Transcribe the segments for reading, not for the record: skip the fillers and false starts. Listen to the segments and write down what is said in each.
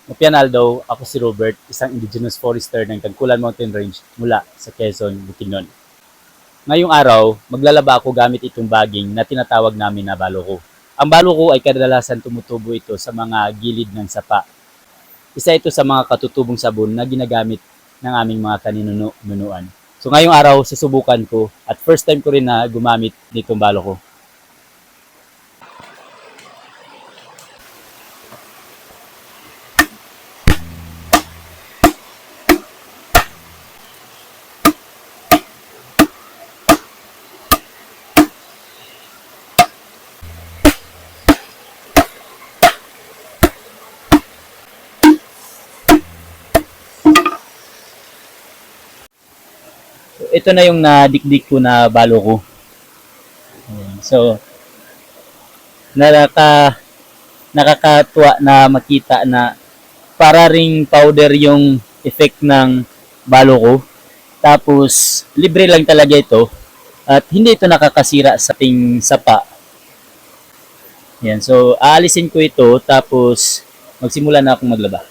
Mapianaldo, ako si Robert, isang indigenous forester ng Tagkulan Mountain Range mula sa Quezon, Bukidnon. Ngayong araw, maglalaba ako gamit itong baging na tinatawag namin na baloko. Ang baloko ay kadalasan tumutubo ito sa mga gilid ng sapa. Isa ito sa mga katutubong sabon na ginagamit ng aming mga kaninunuan. So ngayong araw, susubukan ko at first time ko rin na gumamit nitong baloko. Ito na yung nadikdik ko na baloko. So, nakakatuwa na makita na para ring powder yung effect ng baloko. Tapos, libre lang talaga ito. At hindi ito nakakasira sa ating sapa. Yan. So, aalisin ko ito. Tapos, magsimula na akong maglaba.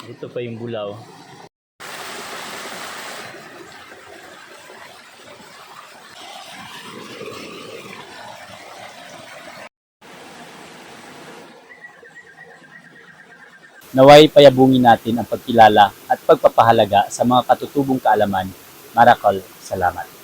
Ito pa yung bulaw. Naway payabungin natin ang pagkilala at pagpapahalaga sa mga katutubong kaalaman. Marakal, salamat.